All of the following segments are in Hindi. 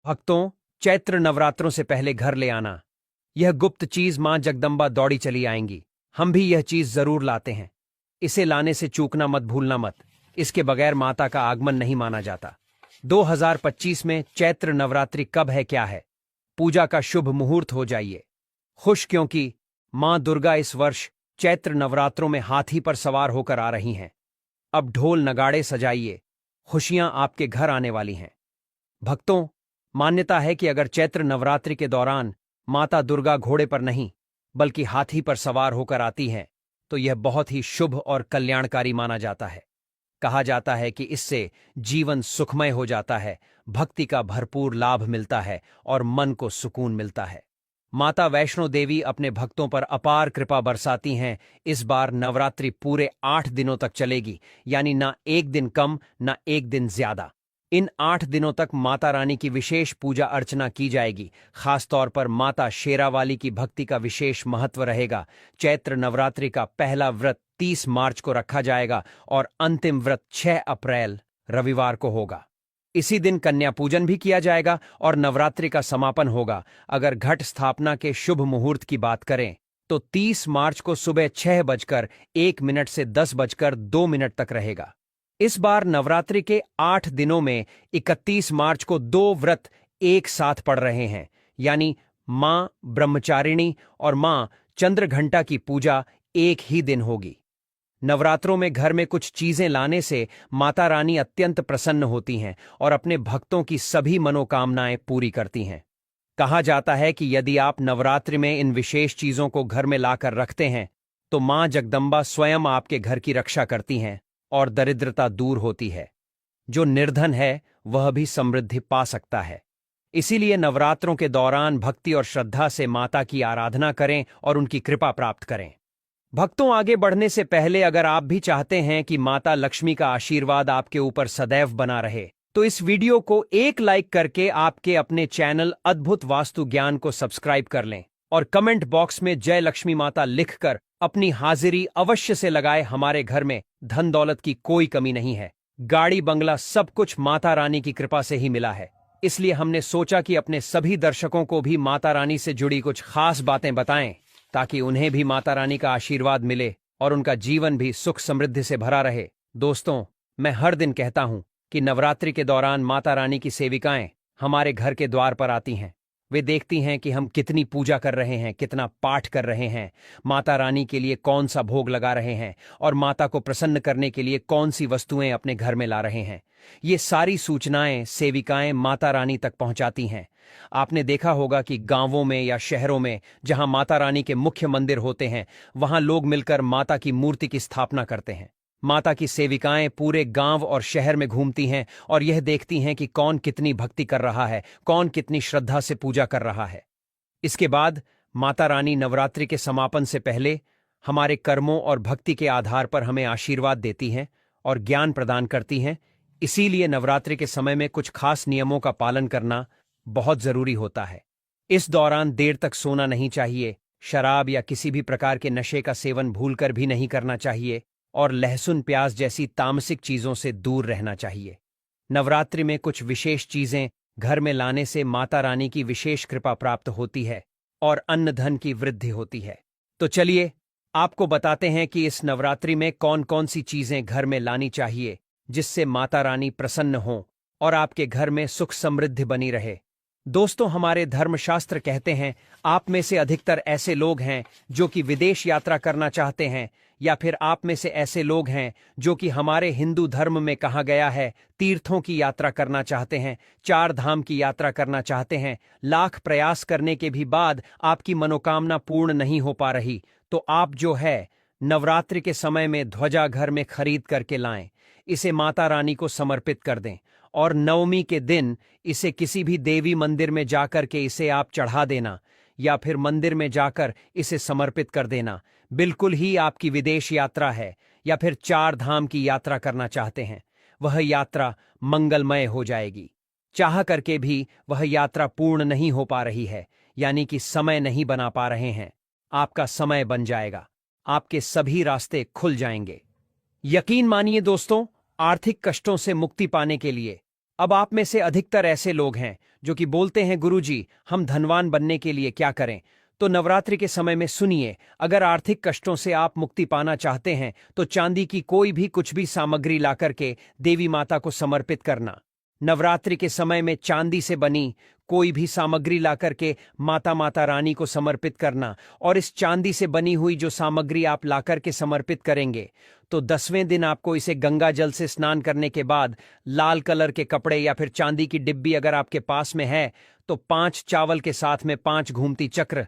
भक्तों, चैत्र नवरात्रों से पहले घर ले आना। यह गुप्त चीज मां जगदम्बा दौड़ी चली आएंगी। हम भी यह चीज जरूर लाते हैं। इसे लाने से चूकना मत, भूलना मत। इसके बगैर माता का आगमन नहीं माना जाता। 2025 में चैत्र नवरात्रि कब है, क्या है? पूजा का शुभ मुहूर्त हो जाइए खुश, क्योंकि मां दुर्गा इस वर्ष चैत्र नवरात्रों में हाथी पर सवार होकर आ रही हैं। अब ढोल नगाड़े सजाइए, खुशियां आपके घर आने वाली हैं। भक्तों, मान्यता है कि अगर चैत्र नवरात्रि के दौरान माता दुर्गा घोड़े पर नहीं बल्कि हाथी पर सवार होकर आती हैं, तो यह बहुत ही शुभ और कल्याणकारी माना जाता है। कहा जाता है कि इससे जीवन सुखमय हो जाता है, भक्ति का भरपूर लाभ मिलता है और मन को सुकून मिलता है। माता वैष्णो देवी अपने भक्तों पर अपार कृपा बरसाती हैं। इस बार नवरात्रि पूरे 8 दिनों तक चलेगी, यानी ना एक दिन कम ना एक दिन ज्यादा। इन 8 दिनों तक माता रानी की विशेष पूजा अर्चना की जाएगी। खासतौर पर माता शेरावाली की भक्ति का विशेष महत्व रहेगा। चैत्र नवरात्रि का पहला व्रत 30 मार्च को रखा जाएगा और अंतिम व्रत 6 अप्रैल रविवार को होगा। इसी दिन कन्या पूजन भी किया जाएगा और नवरात्रि का समापन होगा। अगर घट स्थापना के शुभ मुहूर्त की बात करें तो 30 मार्च को सुबह 6:01 से 10:02 तक रहेगा। इस बार नवरात्रि के 8 दिनों में 31 मार्च को 2 व्रत एक साथ पड़ रहे हैं, यानी मां ब्रह्मचारिणी और मां चंद्रघंटा की पूजा एक ही दिन होगी। नवरात्रों में घर में कुछ चीजें लाने से माता रानी अत्यंत प्रसन्न होती हैं और अपने भक्तों की सभी मनोकामनाएं पूरी करती हैं। कहा जाता है कि यदि आप नवरात्रि में इन विशेष चीजों को घर में लाकर रखते हैं तो मां जगदम्बा स्वयं आपके घर की रक्षा करती हैं और दरिद्रता दूर होती है। जो निर्धन है वह भी समृद्धि पा सकता है। इसीलिए नवरात्रों के दौरान भक्ति और श्रद्धा से माता की आराधना करें और उनकी कृपा प्राप्त करें। भक्तों, आगे बढ़ने से पहले अगर आप भी चाहते हैं कि माता लक्ष्मी का आशीर्वाद आपके ऊपर सदैव बना रहे, तो इस वीडियो को एक लाइक करके आपके अपने चैनल अद्भुत वास्तु ज्ञान को सब्सक्राइब कर लें और कमेंट बॉक्स में जय लक्ष्मी माता लिखकर अपनी हाजिरी अवश्य से लगाए। हमारे घर में धन दौलत की कोई कमी नहीं है। गाड़ी बंगला सब कुछ माता रानी की कृपा से ही मिला है। इसलिए हमने सोचा कि अपने सभी दर्शकों को भी माता रानी से जुड़ी कुछ खास बातें बताएं, ताकि उन्हें भी माता रानी का आशीर्वाद मिले और उनका जीवन भी सुख समृद्धि से भरा रहे। दोस्तों, मैं हर दिन कहता हूं कि नवरात्रि के दौरान माता रानी की सेविकाएं हमारे घर के द्वार पर आती हैं। वे देखती हैं कि हम कितनी पूजा कर रहे हैं, कितना पाठ कर रहे हैं, माता रानी के लिए कौन सा भोग लगा रहे हैं और माता को प्रसन्न करने के लिए कौन सी वस्तुएं अपने घर में ला रहे हैं। ये सारी सूचनाएं सेविकाएं माता रानी तक पहुंचाती हैं। आपने देखा होगा कि गांवों में या शहरों में जहां माता रानी के मुख्य मंदिर होते हैं, वहां लोग मिलकर माता की मूर्ति की स्थापना करते हैं। माता की सेविकाएं पूरे गांव और शहर में घूमती हैं और यह देखती हैं कि कौन कितनी भक्ति कर रहा है, कौन कितनी श्रद्धा से पूजा कर रहा है। इसके बाद माता रानी नवरात्रि के समापन से पहले हमारे कर्मों और भक्ति के आधार पर हमें आशीर्वाद देती हैं और ज्ञान प्रदान करती हैं। इसीलिए नवरात्रि के समय में कुछ खास नियमों का पालन करना बहुत जरूरी होता है। इस दौरान देर तक सोना नहीं चाहिए, शराब या किसी भी प्रकार के नशे का सेवन भूलकर भी नहीं करना चाहिए और लहसुन प्याज जैसी तामसिक चीजों से दूर रहना चाहिए। नवरात्रि में कुछ विशेष चीजें घर में लाने से माता रानी की विशेष कृपा प्राप्त होती है और अन्न धन की वृद्धि होती है। तो चलिए आपको बताते हैं कि इस नवरात्रि में कौन कौन सी चीजें घर में लानी चाहिए जिससे माता रानी प्रसन्न हो और आपके घर में सुख समृद्धि बनी रहे। दोस्तों, हमारे धर्मशास्त्र कहते हैं आप में से अधिकतर ऐसे लोग हैं जो कि विदेश यात्रा करना चाहते हैं, या फिर आप में से ऐसे लोग हैं जो कि हमारे हिंदू धर्म में कहा गया है तीर्थों की यात्रा करना चाहते हैं, 4 धाम की यात्रा करना चाहते हैं। लाख प्रयास करने के भी बाद आपकी मनोकामना पूर्ण नहीं हो पा रही, तो आप जो है नवरात्रि के समय में ध्वजा घर में खरीद करके लाएं, इसे माता रानी को समर्पित कर दें और नवमी के दिन इसे किसी भी देवी मंदिर में जाकर के इसे आप चढ़ा देना या फिर मंदिर में जाकर इसे समर्पित कर देना। बिल्कुल ही आपकी विदेश यात्रा है या फिर 4 धाम की यात्रा करना चाहते हैं, वह यात्रा मंगलमय हो जाएगी। चाह करके भी वह यात्रा पूर्ण नहीं हो पा रही है, यानी कि समय नहीं बना पा रहे हैं, आपका समय बन जाएगा, आपके सभी रास्ते खुल जाएंगे। यकीन मानिए दोस्तों, आर्थिक कष्टों से मुक्ति पाने के लिए अब आप में से अधिकतर ऐसे लोग हैं जो कि बोलते हैं गुरुजी हम धनवान बनने के लिए क्या करें। तो नवरात्रि के समय में सुनिए, अगर आर्थिक कष्टों से आप मुक्ति पाना चाहते हैं तो चांदी की कोई भी कुछ भी सामग्री लाकर के देवी माता को समर्पित करना। नवरात्रि के समय में चांदी से बनी कोई भी सामग्री लाकर के माता रानी को समर्पित करना, और इस चांदी से बनी हुई जो सामग्री आप लाकर के समर्पित करेंगे तो 10वें दिन आपको इसे गंगा जल से स्नान करने के बाद लाल कलर के कपड़े या फिर चांदी की डिब्बी अगर आपके पास में है तो 5 चावल के साथ में 5 घूमती चक्र,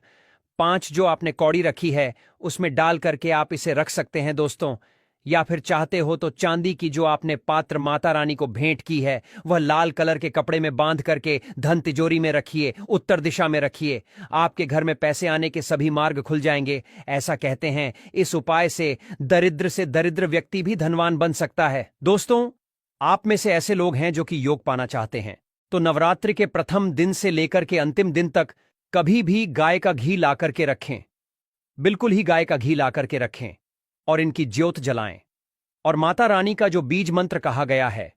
5 जो आपने कौड़ी रखी है उसमें डाल करके आप इसे रख सकते हैं दोस्तों। या फिर चाहते हो तो चांदी की जो आपने पात्र माता रानी को भेंट की है वह लाल कलर के कपड़े में बांध करके धन तिजोरी में रखिए, उत्तर दिशा में रखिए। आपके घर में पैसे आने के सभी मार्ग खुल जाएंगे। ऐसा कहते हैं इस उपाय से दरिद्र व्यक्ति भी धनवान बन सकता है। दोस्तों, आप में से ऐसे लोग हैं जो कि योग पाना चाहते हैं तो नवरात्रि के प्रथम दिन से लेकर के अंतिम दिन तक कभी भी गाय का घी लाकर के रखें, बिल्कुल ही गाय का घी लाकर के रखें और इनकी ज्योत जलाएं। और माता रानी का जो बीज मंत्र कहा गया है,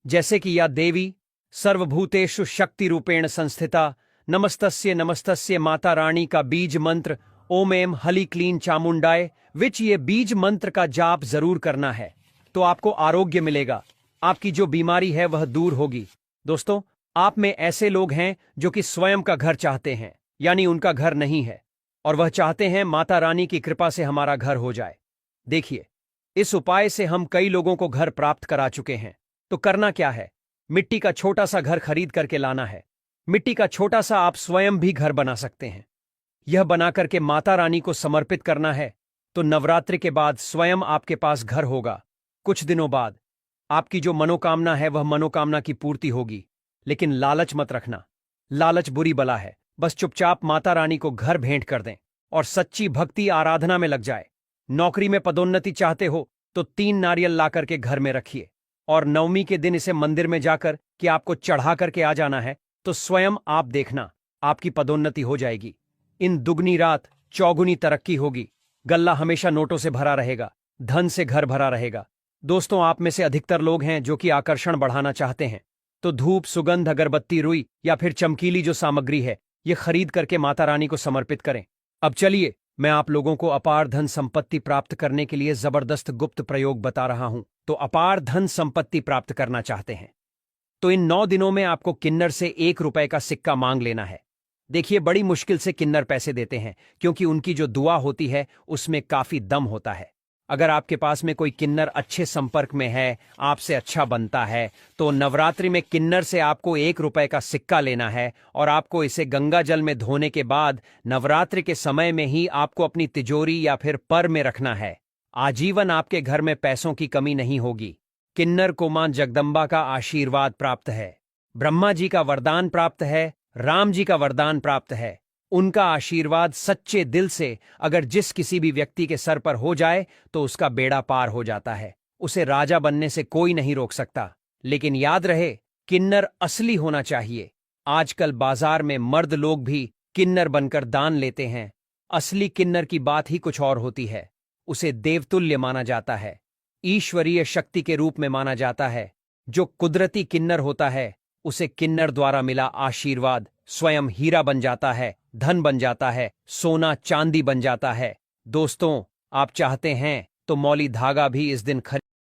जैसे कि या देवी सर्वभूतेषु शक्ति रूपेण संस्थिता नमस्तस्य नमस्तस्य, माता रानी का बीज मंत्र ओम एम हली क्लीन चामुंडाय, विच ये बीज मंत्र का जाप जरूर करना है तो आपको आरोग्य मिलेगा, आपकी जो बीमारी है वह दूर होगी। दोस्तों, आप में ऐसे लोग हैं जो कि स्वयं का घर चाहते हैं, यानी उनका घर नहीं है और वह चाहते हैं माता रानी की कृपा से हमारा घर हो जाए। देखिए, इस उपाय से हम कई लोगों को घर प्राप्त करा चुके हैं। तो करना क्या है, मिट्टी का छोटा सा घर खरीद करके लाना है। मिट्टी का छोटा सा आप स्वयं भी घर बना सकते हैं। यह बना करके माता रानी को समर्पित करना है तो नवरात्रि के बाद स्वयं आपके पास घर होगा। कुछ दिनों बाद आपकी जो मनोकामना है वह मनोकामना की पूर्ति होगी। लेकिन लालच मत रखना, लालच बुरी बला है। बस चुपचाप माता रानी को घर भेंट कर दें और सच्ची भक्ति आराधना में लग जाए। नौकरी में पदोन्नति चाहते हो तो 3 नारियल ला करके घर में रखिए और नवमी के दिन इसे मंदिर में जाकर कि आपको चढ़ा करके आ जाना है तो स्वयं आप देखना आपकी पदोन्नति हो जाएगी। इन दुगनी रात चौगुनी तरक्की होगी। गल्ला हमेशा नोटों से भरा रहेगा, धन से घर भरा रहेगा। दोस्तों, आप में से अधिकतर लोग हैं जो कि आकर्षण बढ़ाना चाहते हैं तो धूप, सुगंध, अगरबत्ती, रुई या फिर चमकीली जो सामग्री है ये खरीद करके माता रानी को समर्पित करें। अब चलिए, मैं आप लोगों को अपार धन संपत्ति प्राप्त करने के लिए जबरदस्त गुप्त प्रयोग बता रहा हूं। तो अपार धन संपत्ति प्राप्त करना चाहते हैं तो इन 9 दिनों में आपको किन्नर से 1 रुपए का सिक्का मांग लेना है। देखिए, बड़ी मुश्किल से किन्नर पैसे देते हैं क्योंकि उनकी जो दुआ होती है उसमें काफी दम होता है। अगर आपके पास में कोई किन्नर अच्छे संपर्क में है, आपसे अच्छा बनता है, तो नवरात्रि में किन्नर से आपको 1 रुपए का सिक्का लेना है और आपको इसे गंगा जल में धोने के बाद नवरात्रि के समय में ही आपको अपनी तिजोरी या फिर पर में रखना है। आजीवन आपके घर में पैसों की कमी नहीं होगी। किन्नर को मां जगदम्बा का आशीर्वाद प्राप्त है, ब्रह्मा जी का वरदान प्राप्त है, राम जी का वरदान प्राप्त है। उनका आशीर्वाद सच्चे दिल से अगर जिस किसी भी व्यक्ति के सर पर हो जाए तो उसका बेड़ा पार हो जाता है। उसे राजा बनने से कोई नहीं रोक सकता। लेकिन याद रहे, किन्नर असली होना चाहिए। आजकल बाजार में मर्द लोग भी किन्नर बनकर दान लेते हैं। असली किन्नर की बात ही कुछ और होती है। उसे देवतुल्य माना जाता है, ईश्वरीय शक्ति के रूप में माना जाता है। जो कुदरती किन्नर होता है उसे किन्नर द्वारा मिला आशीर्वाद स्वयं हीरा बन जाता है, धन बन जाता है, सोना चांदी बन जाता है। दोस्तों, आप चाहते हैं तो मौली धागा भी इस दिन खरीद